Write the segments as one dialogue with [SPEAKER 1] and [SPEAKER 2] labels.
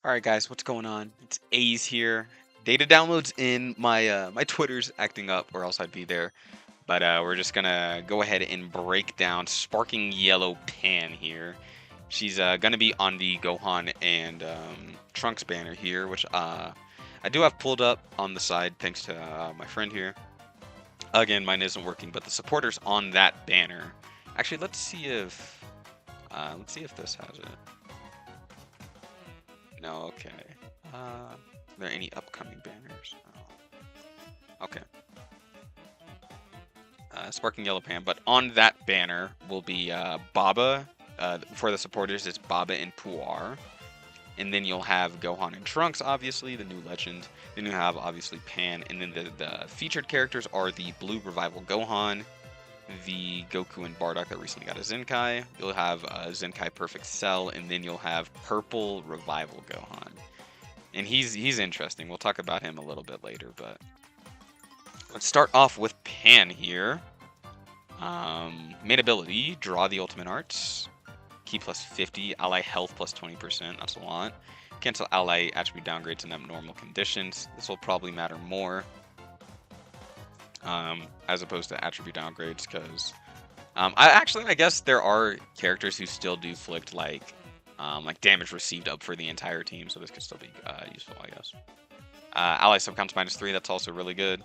[SPEAKER 1] Alright guys, what's going on? It's A's here. Data downloads in my Twitter's acting up or else I'd be there. But we're just gonna go ahead and break down Sparking Yellow Pan here. She's gonna be on the Gohan and Trunks banner here, which I do have pulled up on the side thanks to my friend here. Again, mine isn't working, but the supporters on that banner. Actually, let's see if this has it. No, okay. Are there any upcoming banners? Oh. Okay. Sparking Yellow Pan, but on that banner will be Baba. For the supporters, it's Baba and Puar. And then you'll have Gohan and Trunks, obviously, the new legend. Then you have, obviously, Pan. And then the featured characters are the Blue Revival Gohan, the Goku and Bardock that recently got a Zenkai. You'll have Zenkai Perfect Cell, and then you'll have Purple Revival Gohan. And he's interesting. We'll talk about him a little bit later, but let's start off with Pan here. Main ability, draw the ultimate arts. Key plus 50, ally health plus 20%, that's a lot. Cancel ally attribute downgrades in abnormal conditions. This will probably matter more as opposed to attribute downgrades, because I guess there are characters who still do flict like damage received up for the entire team, so this could still be useful, I guess. Ally subcounts -3, that's also really good.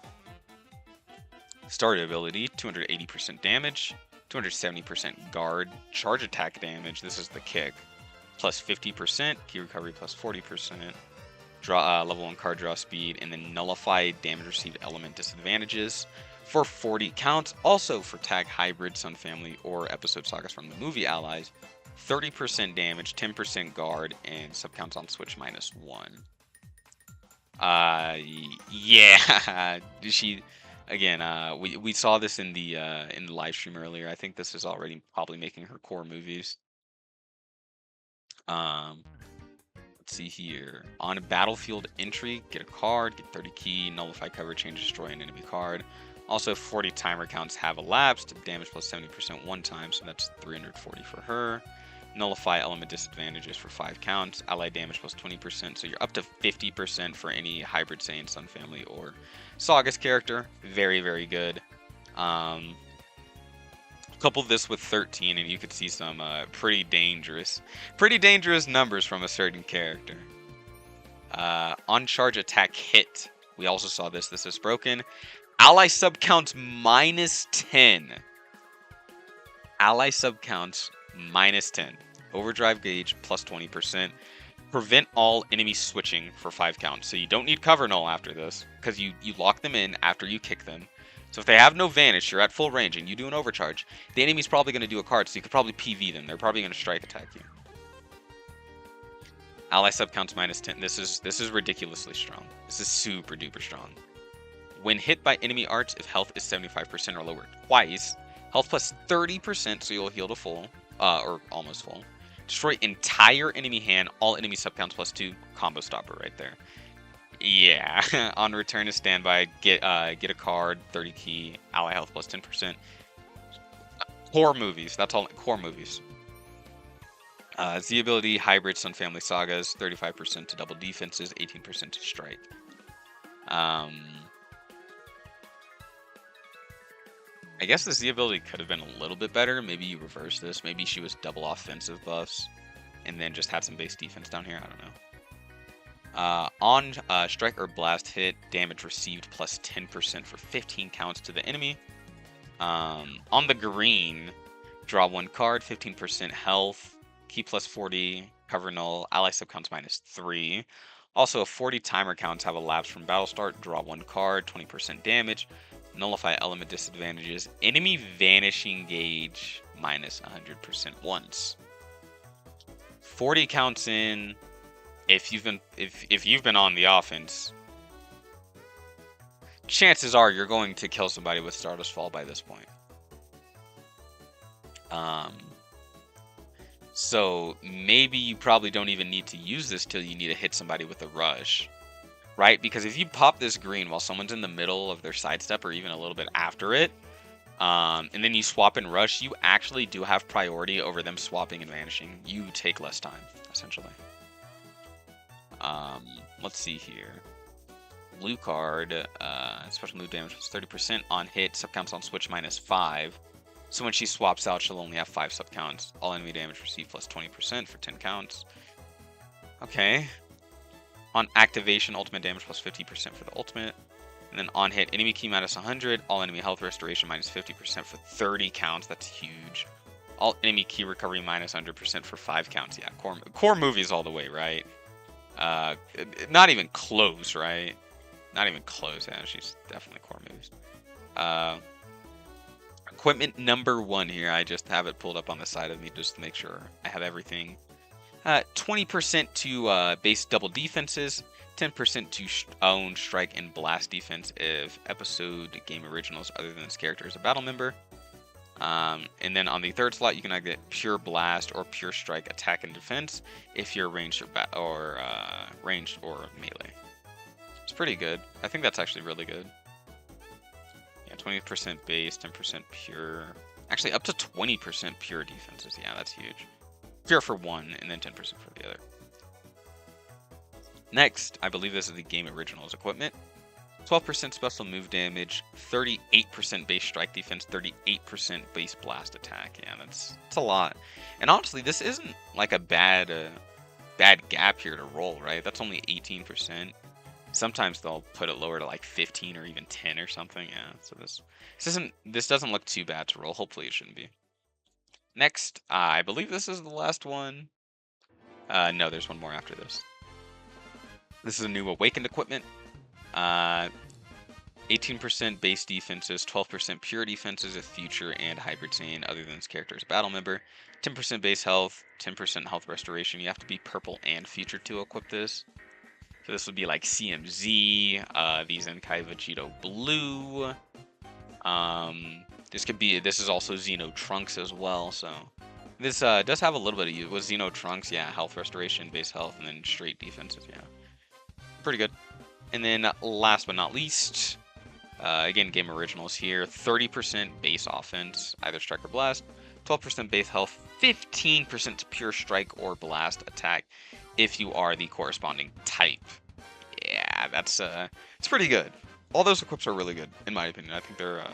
[SPEAKER 1] Starter ability, 280% damage, 270% guard, charge attack damage, this is the kick, plus 50%, key recovery plus 40%, draw level 1 card draw speed, and then nullify damage received element disadvantages for 40 counts. Also for tag hybrid, Sun Family, or episode sagas from the movie allies, 30% damage, 10% guard, and subcounts on switch -1. Yeah, she. Again, we saw this in the live stream earlier. I think this is already probably making her core movies. Let's see here. On a battlefield entry, get a card, get 30 key, nullify cover, change, destroy an enemy card. Also, 40 timer counts have elapsed. Damage plus 70% one time, so that's 340 for her. Nullify element disadvantages for 5 counts. Ally damage plus 20%, so you're up to 50% for any hybrid Saiyan, Sun Family, or Saga's character. Very, very good. Couple this with 13, and you could see some pretty dangerous numbers from a certain character. On charge attack hit. We also saw this. This is broken. Ally sub counts -10. Ally sub counts -10. Overdrive gauge plus 20%. Prevent all enemy switching for 5 counts. So you don't need cover null after this, because you lock them in after you kick them. So if they have no vanish, you're at full range, and you do an overcharge, the enemy's probably going to do a card, so you could probably PV them. They're probably going to strike attack you. Ally sub counts -10. This is ridiculously strong. This is super duper strong. When hit by enemy arts, if health is 75% or lower twice, health plus 30%, so you'll heal to full, or almost full. Destroy entire enemy hand, all enemy subcounts plus 2, combo stopper right there. Yeah, on return to standby, get a card, 30 key, ally health plus 10%. Core movies, that's all, core movies. Z ability, hybrid Sun Family Sagas, 35% to double defenses, 18% to strike. I guess the Z ability could have been a little bit better. Maybe you reverse this. Maybe she was double offensive buffs and then just had some base defense down here. I don't know. On strike or blast hit, damage received plus 10% for 15 counts to the enemy. On the green, draw 1 card, 15% health, key plus 40, cover null, ally subcounts -3. Also, 40 timer counts have elapsed from battle start. Draw 1 card, 20% damage. Nullify element disadvantages. Enemy vanishing gauge -100% once. 40 counts in. If you've been on the offense, chances are you're going to kill somebody with Stardust Fall by this point. So maybe you probably don't even need to use this till you need to hit somebody with a rush. Right? Because if you pop this green while someone's in the middle of their sidestep or even a little bit after it, and then you swap and rush, you actually do have priority over them swapping and vanishing. You take less time, essentially. Let's see here. Blue card, special move damage plus 30% on hit, subcounts on switch -5. So when she swaps out, she'll only have 5 subcounts. All enemy damage received plus 20% for 10 counts. Okay. On activation, ultimate damage plus 50% for the ultimate. And then on hit, enemy key -100, all enemy health restoration -50% for 30 counts. That's huge. All enemy key recovery -100% for 5 counts. Yeah, core movies all the way, right? Not even close, right? Not even close. Yeah, she's definitely core moves. Equipment number 1 here. I just have it pulled up on the side of me just to make sure I have everything. 20% to base double defenses, 10% to own strike and blast defense if episode game originals other than this character is a battle member. And then on the third slot, you can either get pure blast or pure strike attack and defense if you're ranged or ranged or melee. It's pretty good. I think that's actually really good. Yeah, 20% base, 10% pure. Actually, up to 20% pure defenses. Yeah, that's huge. Pure for one, and then 10% for the other. Next, I believe this is the game originals equipment. 12% special move damage, 38% base strike defense, 38% base blast attack. Yeah, that's a lot. And honestly, this isn't like a bad gap here to roll, right? That's only 18%. Sometimes they'll put it lower to like 15 or even 10 or something. Yeah, so this doesn't look too bad to roll. Hopefully, it shouldn't be. Next, I believe this is the last one. No, there's one more after this. This is a new awakened equipment. 18% base defenses, 12% pure defenses if future and hybrid Saiyan other than this character is a battle member. 10% base health, 10% health restoration. You have to be purple and future to equip this. So this would be like CMZ, the Zenkai Vegito Blue. This is also Xeno Trunks as well. So this does have a little bit of use with Xeno Trunks. Yeah, health restoration, base health, and then straight defenses. Yeah, pretty good. And then last but not least, again, game originals here. 30% base offense, either strike or blast. 12% base health, 15% pure strike or blast attack if you are the corresponding type. Yeah, it's pretty good. All those equips are really good, in my opinion. I think they're...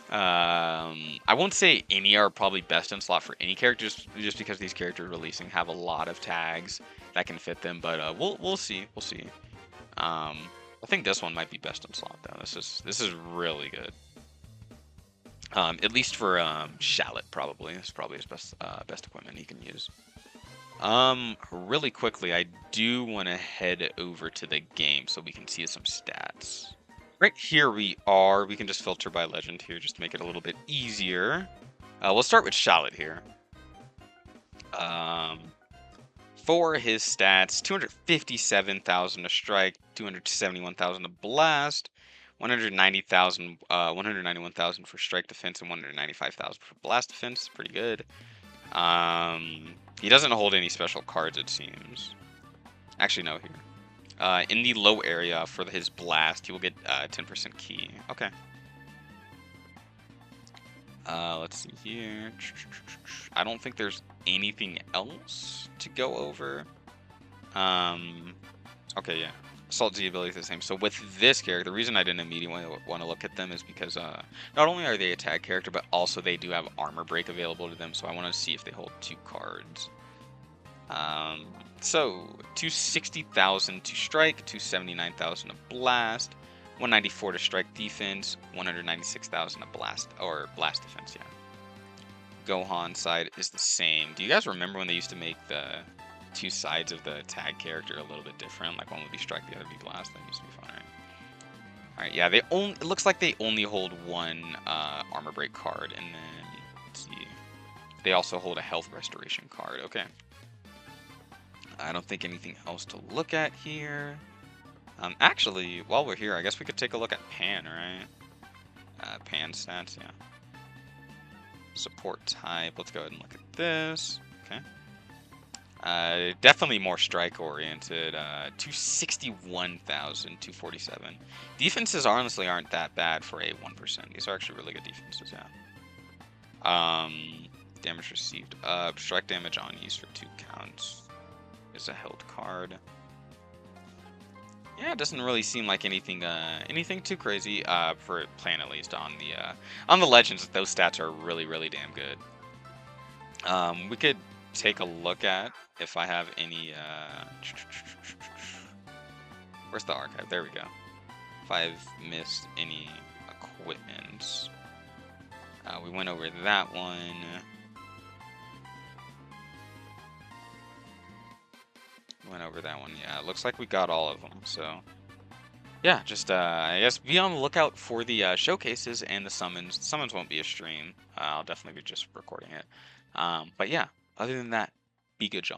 [SPEAKER 1] I won't say any are probably best in slot for any characters, just because these characters releasing have a lot of tags that can fit them. But we'll see. We'll see. I think this one might be best in slot though. This is really good. At least for Shallot, probably. It's probably his best equipment he can use. Really quickly, I do want to head over to the game so we can see some stats. Right here we are. We can just filter by legend here just to make it a little bit easier. We'll start with Shallot here. For his stats, 257,000 to strike, 271,000 to blast, 191,000 for strike defense, and 195,000 for blast defense. Pretty good. He doesn't hold any special cards, it seems. Actually, no, here. In the low area for his blast, he will get 10% key. Okay. Let's see here. I don't think there's anything else to go over. Okay, yeah. Assault Z ability is the same. So with this character, the reason I didn't immediately want to look at them is because not only are they a tag character, but also they do have armor break available to them. So I want to see if they hold 2 cards. So 260,000 to strike, 279,000 to blast, 194 to strike defense, 196,000 to blast defense. Yeah. Gohan side is the same. Do you guys remember when they used to make the 2 sides of the tag character a little bit different? Like one would be strike, the other would be blast. That used to be fun, right? All right, yeah. It looks like they only hold 1 armor break card, and then let's see. They also hold a health restoration card. Okay. I don't think anything else to look at here. Actually, while we're here, I guess we could take a look at Pan, right? Pan stats, yeah. Support type. Let's go ahead and look at this. Okay. Definitely more strike-oriented. 261,000, 247. Defenses honestly aren't that bad for a 1%. These are actually really good defenses, yeah. Damage received. Strike damage on use for 2 counts. Is a held card. Yeah, it doesn't really seem like anything too crazy for plan at least on the legends. Those stats are really damn good. We could take a look at if I have any. Where's the archive? There we go. If I've missed any equipment, we went over that one. Went over that one. Yeah, it looks like we got all of them. So yeah, just I guess be on the lookout for the showcases and the summons. Summons won't be a stream. I'll definitely be just recording it. But yeah, other than that, be good, y'all.